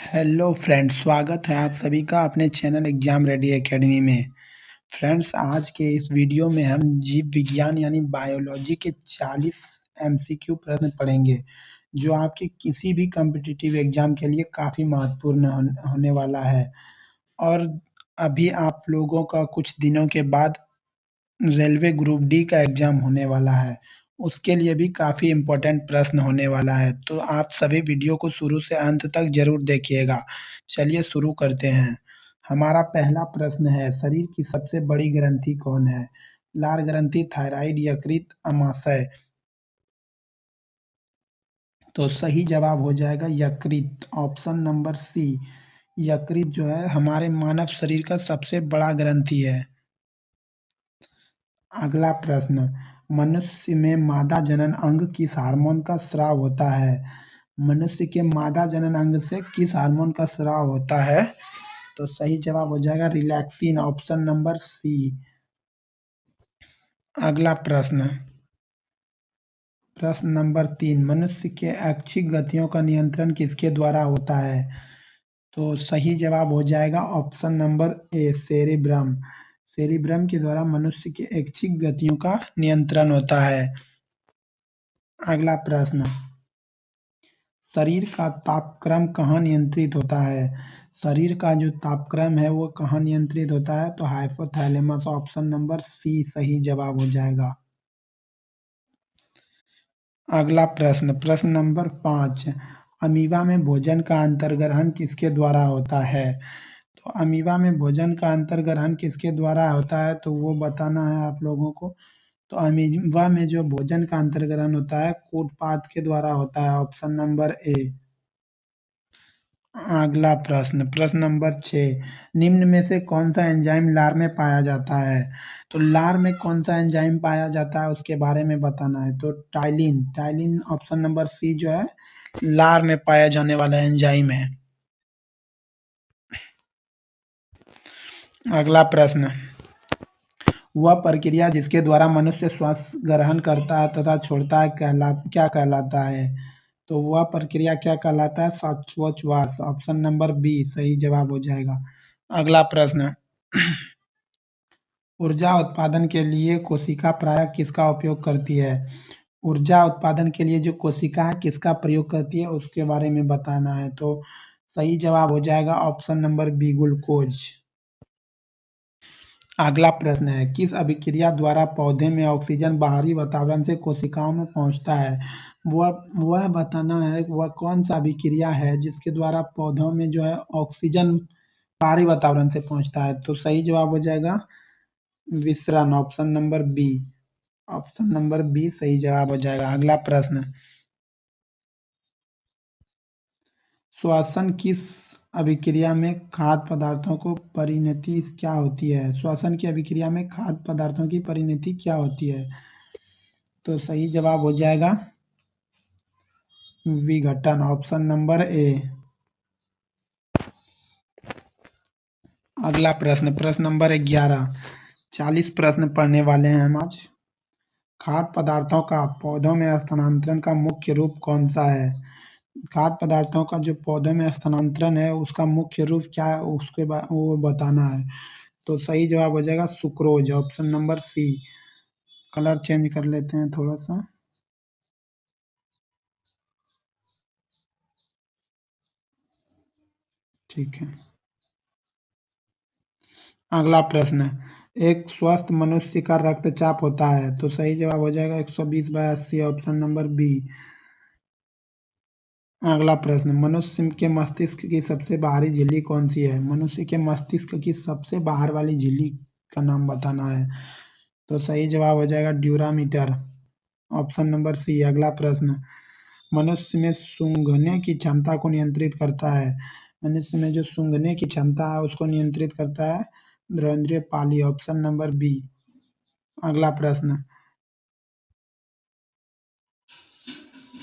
Hello friends, स्वागत है आप सभी का अपने चैनल एग्जाम रेडी एकेडमी में। फ्रेंड्स, आज के इस वीडियो में हम जीव विज्ञान यानी बायोलॉजी के 40 एमसीक्यू प्रश्न पढ़ेंगे, जो आपके किसी भी कॉम्पिटिटिव एग्जाम के लिए काफ़ी महत्वपूर्ण होने वाला है। और अभी आप लोगों का कुछ दिनों के बाद रेलवे ग्रुप डी का एग्जाम होने वाला है, उसके लिए भी काफ़ी इम्पोर्टेंट प्रश्न होने वाला है, तो आप सभी वीडियो को शुरू से अंत तक जरूर देखिएगा। चलिए शुरू करते हैं। हमारा पहला प्रश्न है, शरीर की सबसे बड़ी ग्रंथि कौन है? लार ग्रंथि, थायराइड, यकृत, अमाशय। तो सही जवाब हो जाएगा यकृत, ऑप्शन नंबर सी। यकृत जो है हमारे मानव शरीर का सबसे बड़ा ग्रंथि है। अगला प्रश्न, मनुष्य में मादा जनन अंग किस हार्मोन का स्राव होता है? मनुष्य के मादा जनन अंग से किस हार्मोन का स्राव होता है? तो सही जवाब हो जाएगा रिलैक्सिन, ऑप्शन नंबर सी। अगला प्रश्न, प्रश्न नंबर 3, मनुष्य के ऐच्छिक गतियों का नियंत्रण किसके द्वारा होता है? तो सही जवाब हो जाएगा option number A, cerebrum. Cerebrum के द्वारा मनुष्य के ऐच्छिक गतियों का नियंत्रण होता है। अगला प्रश्न, शरीर का तापक्रम कहाँ नियंत्रित होता है? शरीर का जो तापक्रम है वो कहाँ नियंत्रित होता है? तो हाइपोथैलेमस, ऑप्शन नंबर सी सही जवाब हो जाएगा। अगला प्रश्न, प्रश्न नंबर 5, अमीबा में भोजन का अंतर्ग्रहण किसके द्वारा होता है? तो अमीबा में भोजन का अंतर्ग्रहण किसके द्वारा होता है, तो वो बताना है आप लोगों को। तो अमीबा में जो भोजन का अंतर्ग्रहण होता है कूटपाद के द्वारा होता है, ऑप्शन नंबर ए। अगला प्रश्न, प्रश्न नंबर 6, निम्न में से कौन सा एंजाइम लार में पाया जाता है? तो लार में कौन सा एंजाइम पाया जाता है उसके बारे में बताना है। तो ptyalin, ptyalin option number C जो है लार में पाया जाने वाला एंजाइम है। अगला प्रश्न, वह प्रक्रिया जिसके द्वारा मनुष्य श्वास ग्रहण करता है तथा छोड़ता है क्या कहलाता है? तो वह प्रक्रिया क्या कहलाता है? श्वासोच्छ्वास, ऑप्शन नंबर बी सही जवाब हो जाएगा। अगला प्रश्न, ऊर्जा उत्पादन के लिए कोशिका प्रायः किसका उपयोग करती है? ऊर्जा उत्पादन के लिए जो कोशिका है किसका प्रयोग करती है उसके बारे में बताना है। तो सही जवाब हो जाएगा ऑप्शन नंबर बी, ग्लूकोज। अगला प्रश्न है, किस अभिक्रिया द्वारा पौधे में ऑक्सीजन बाहरी वातावरण से कोशिकाओं में पहुंचता है? वह बताना है वह कौन सा अभिक्रिया है जिसके द्वारा पौधों में जो है ऑक्सीजन बाहरी वातावरण से पहुंचता है। तो सही जवाब हो जाएगा विसरण, option number B. Option number B सही जवाब हो जाएगा। अगला प्रश्न, श्वसन किस अभिक्रिया में खाद्य पदार्थों को परिणति क्या होती है? श्वसन की अभिक्रिया में खाद्य पदार्थों की परिणति क्या होती है? तो सही जवाब हो जाएगा विघटन, ऑप्शन नंबर ए। अगला प्रश्न, प्रश्न नंबर 11, 40 प्रश्न पढ़ने वाले हैं हम आज। खाद्य पदार्थों का पौधों में स्थानांतरण का मुख्य रूप कौन सा है? खाद्य पदार्थों का जो पौधों में स्थानांतरण है उसका मुख्य रूप क्या है उसके वो बताना है। तो सही जवाब हो जाएगा sucrose, option number C. Colour change कर लेते हैं थोड़ा सा। ठीक है। अगला प्रश्न, एक स्वस्थ मनुष्य का रक्तचाप होता है? तो सही जवाब हो जाएगा 120/80, ऑप्शन नंबर बी। अगला प्रश्न, मनुष्य के मस्तिष्क की सबसे बाहरी झिल्ली कौन सी है? मनुष्य के मस्तिष्क की सबसे बाहर वाली झिल्ली का नाम बताना है। तो सही जवाब हो जाएगा ड्यूरामीटर, ऑप्शन नंबर सी। अगला प्रश्न, मनुष्य में सूंघने की क्षमता को नियंत्रित करता है? मनुष्य में जो सूंघने की क्षमता है उसको नियंत्रित करता है रंध्रीय पाली, ऑप्शन नंबर बी। अगला प्रश्न,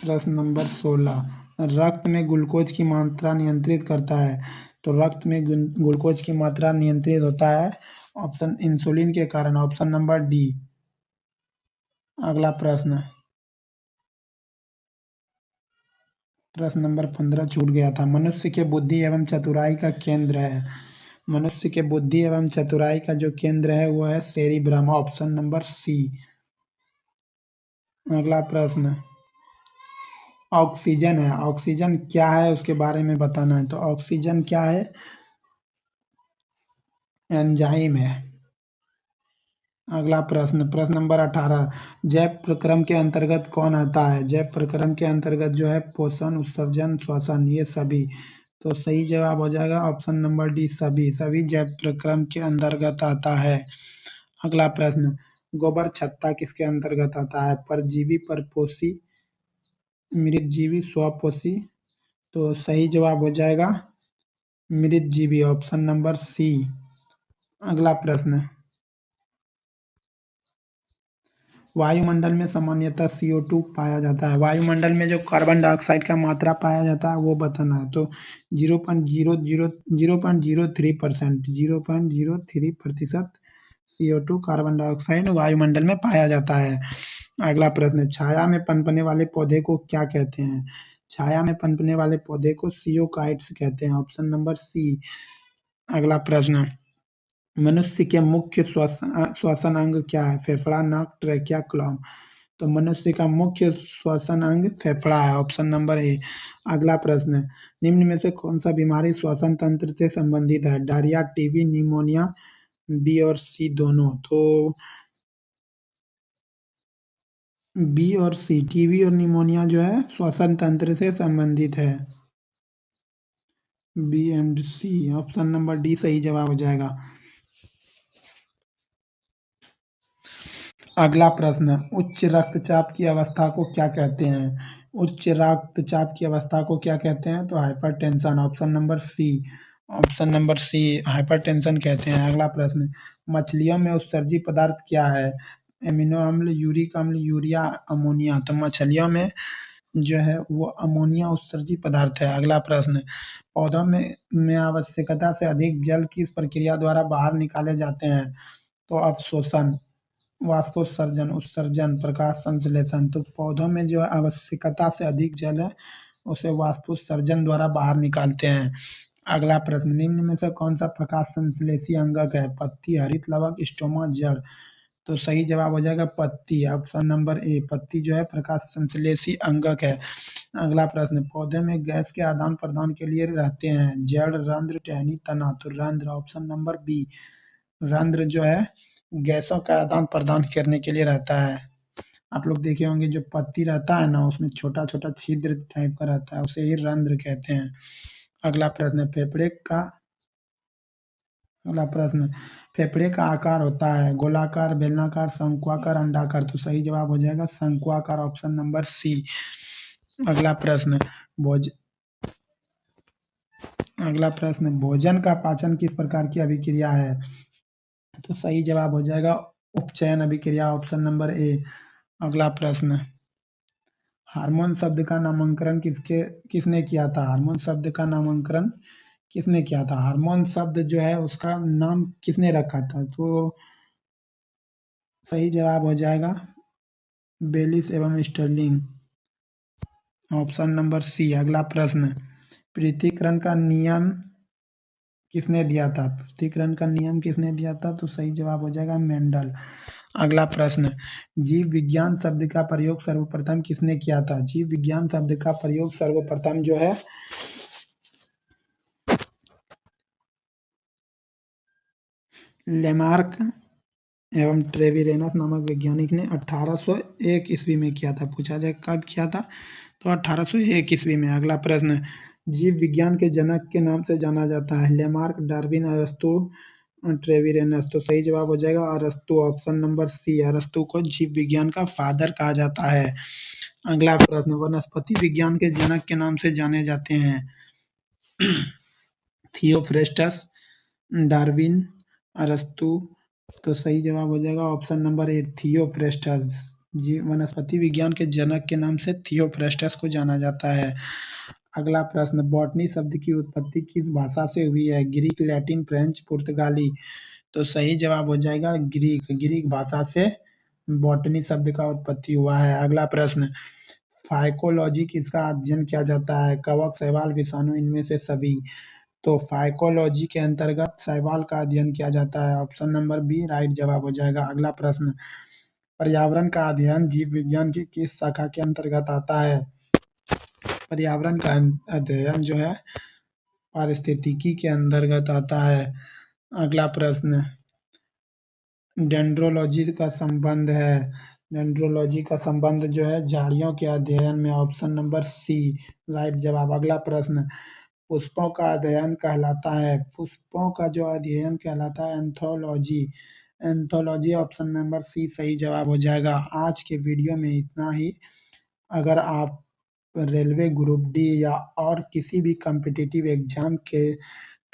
प्रश्न नंबर 16, रक्त में ग्लूकोज की मात्रा नियंत्रित करता है? तो रक्त में ग्लूकोज की मात्रा नियंत्रित होता है ऑप्शन इंसुलिन के कारण, ऑप्शन नंबर डी। अगला प्रश्न, प्रश्न नंबर 15 छूट गया था। मनुष्य के बुद्धि एवं चतुराई का केंद्र है। मनुष्य के बुद्धि एवं चतुराई का जो केंद्र है वो है सेरिब्रम, ऑप्शन नंबर सी। अगला प्रश्न ऑक्सीजन है। ऑक्सीजन क्या है उसके बारे में बताना है। तो ऑक्सीजन क्या है? एंजाइम है। अगला प्रश्न, प्रश्न नंबर 18, जैव प्रक्रम के अंतर्गत कौन आता है? जैव प्रक्रम के अंतर्गत जो है पोषण, उत्सर्जन, श्वसन, ये सभी। तो सही जवाब हो जाएगा ऑप्शन नंबर डी, सभी। सभी जैव प्रक्रम के अंतर्गत आता है। अगला प्रश्न, गोबर छत्ता किसके अंतर्गत आता है? परजीवी, परपोषी, मृतजीवी, स्वपोषी। तो सही जवाब हो जाएगा मृतजीवी, ऑप्शन नंबर सी। अगला प्रश्न, वायुमंडल में सामान्यतः CO2 पाया जाता है। वायुमंडल में जो कार्बन डाइऑक्साइड का मात्रा पाया जाता है वो बताना है। तो 0.03%, 0.03% CO2 कार्बन डाइऑक्साइड वायुमंडल में पाया जाता है। अगला प्रश्न, छाया में पनपने वाले पौधे को क्या कहते हैं? छाया में पनपने वाले पौधे को सियोकाइट्स कहते हैं, ऑप्शन नंबर सी। अगला प्रश्न, मनुष्य के मुख्य श्वसन अंग क्या है? फेफड़ा, नाक, ट्रैकिया, क्लॉम। तो मनुष्य का मुख्य श्वसन अंग फेफड़ा है, ऑप्शन नंबर ए। अगला प्रश्न, निम्न में से कौन सा बीमारी श्वसन तंत्र से संबंधित है? डायरिया, टीबी, निमोनिया, बी और सी दोनों। तो बी और सी, टीबी और निमोनिया जो है श्वसन तंत्र से संबंधित है। B and C, option number D सही जवाब हो जाएगा। अगला प्रश्न, उच्च रक्तचाप की अवस्था को क्या कहते हैं? उच्च रक्तचाप की अवस्था को क्या कहते हैं? तो hypertension, option number C. Option number C, hypertension कहते हैं। अगला प्रश्न, मछलियों में उत्सर्जी पदार्थ क्या है? एमिनो अम्ल, यूरिक अम्ल, यूरिया, अमोनिया। तो मछलियों में जो है वो अमोनिया उत्सर्जी पदार्थ है। अगला प्रश्न, पौधों में आवश्यकता से अधिक जल किस प्रक्रिया द्वारा बाहर निकाले जाते हैं? तो अवशोषण, वाष्पोत्सर्जन, उत्सर्जन, प्रकाश संश्लेषण। तो पौधों में जो आवश्यकता से अधिक जल है उसे वाष्पोत्सर्जन द्वारा बाहर निकालते हैं। अगला प्रश्न, निम्न में से कौन सा प्रकाश संश्लेषी अंगक है? पत्ती, हरित लवक, स्टोमा, जड़। तो सही जवाब हो जाएगा पत्ती, ऑप्शन नंबर ए। पत्ती जो है प्रकाश संश्लेषी अंगक है। अगला प्रश्न, पौधे में गैस के आदान प्रदान के लिए रहते हैं जड़, रंध्र, टहनी, तना। तो रंध्र, ऑप्शन नंबर बी। रंध्र जो है गैसों का आदान प्रदान करने के लिए रहता है। आप लोग देखे होंगे जो पत्ती रहता है ना उसमें छोटा छोटा छिद्र टाइप का रहता है, उसे ही रंध्र कहते हैं। अगला प्रश्न, अगला प्रश्न, फेफड़े का आकार होता है गोलाकार, बेलनाकार, शंक्वाकार, अंडाकार। तो सही जवाब हो जाएगा शंक्वाकार, ऑप्शन नंबर सी। अगला प्रश्न, भोज अगला प्रश्न, भोजन का पाचन किस प्रकार की अभिक्रिया है? तो सही जवाब हो जाएगा उपचयन अभिक्रिया, ऑप्शन नंबर ए। अगला प्रश्न, हार्मोन शब्द का नामकरण किसने किया था? हार्मोन शब्द का नामकरण किसने किया था? हार्मोन शब्द जो है उसका नाम किसने रखा था? तो सही जवाब हो जाएगा बेलिस एवं स्टर्लिंग, ऑप्शन नंबर सी। अगला प्रश्न, पृथक्करण का नियम किसने दिया था? पृथक्करण का नियम किसने दिया था? तो सही जवाब हो जाएगा मेंडल। अगला प्रश्न, जीव विज्ञान शब्द का प्रयोग सर्वप्रथम किसने किया था? जीव विज्ञान शब्द का प्रयोग सर्वप्रथम जो है लेमार्क एवं ट्रेविरेनस नामक वैज्ञानिक ने 1801 ईस्वी में किया था। पूछा जाए कब किया था? तो 1801 ईस्वी में। अगला प्रश्न, जीव विज्ञान के जनक के नाम से जाना जाता है लेमार्क, डार्विन, अरस्तु, ट्रेविरेनस। तो सही जवाब हो जाएगा अरस्तु, ऑप्शन नंबर सी। अरस्तु को जीव विज्ञान का फादर कहा जाता है। अगला प्रश्न, वनस्पति विज्ञान के जनक के नाम से जाने जाते हैं थियोफ्रेस्टस, डार्विन, अरस्तु। तो सही जवाब हो जाएगा ऑप्शन नंबर ए, थियोफ्रेस्टस। जी, वनस्पति विज्ञान के जनक के नाम से थियोफ्रेस्टस को जाना जाता है। अगला प्रश्न, बॉटनी शब्द की उत्पत्ति किस भाषा से हुई है? ग्रीक, लैटिन, फ्रेंच, पुर्तगाली। तो सही जवाब हो जाएगा ग्रीक भाषा से बॉटनी शब्द का उत्पत्ति हुआ है। अगला प्रश्न, फाइकोलॉजी किसका अध्ययन किया जाता है? कवक, शैवाल, विषाणु, इनमें से सभी। तो फाइकोलॉजी के अंतर्गत शैवाल का अध्ययन किया जाता है। ऑप्शन नंबर बी राइट जवाब हो जाएगा। अगला प्रश्न, पर्यावरण का अध्ययन जीव विज्ञान की किस शाखा के अंतर्गत आता है? पर्यावरण का अध्ययन जो है पारिस्थितिकी के अंतर्गत आता है। अगला प्रश्न, डेंड्रोलॉजी का संबंध है। डेंड्रोलॉजी का संबंध जो है झाड़ियों के अध्ययन में। ऑप्शन नंबर सी राइट जवाब। अगला प्रश्न, पुष्पों का अध्ययन कहलाता है। पुष्पों का जो अध्ययन कहलाता है anthology. Anthology option number C सही जवाब हो जाएगा। आज के वीडियो में इतना ही। अगर आप रेलवे ग्रुप डी या और किसी भी कॉम्पिटिटिव एग्जाम के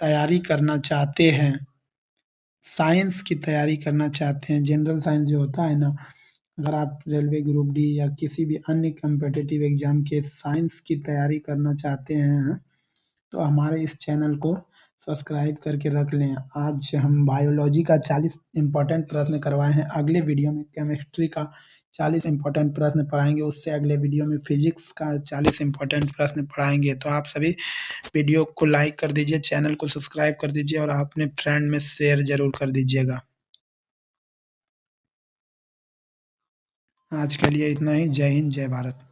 तैयारी करना चाहते हैं, साइंस की तैयारी करना चाहते हैं, जनरल साइंस जो होता है ना, अगर आप रेलवे ग्रुप डी या किसी भी अन्य कॉम्पिटिटिव एग्जाम के साइंस की तैयारी करना चाहते हैं तो हमारे इस चैनल को सब्सक्राइब करके रख लें। आज हम बायोलॉजी का 40 इम्पोर्टेंट प्रश्न करवाए हैं। अगले वीडियो में केमिस्ट्री का 40 इम्पोर्टेंट प्रश्न पढ़ाएंगे। उससे अगले वीडियो में फिजिक्स का 40 इम्पोर्टेंट प्रश्न पढ़ाएंगे। तो आप सभी वीडियो को लाइक कर दीजिए, चैनल को सब्सक्राइब कर दीजिए और अपने फ्रेंड में शेयर जरूर कर दीजिएगा। आज के लिए इतना ही। जय हिंद, जय भारत।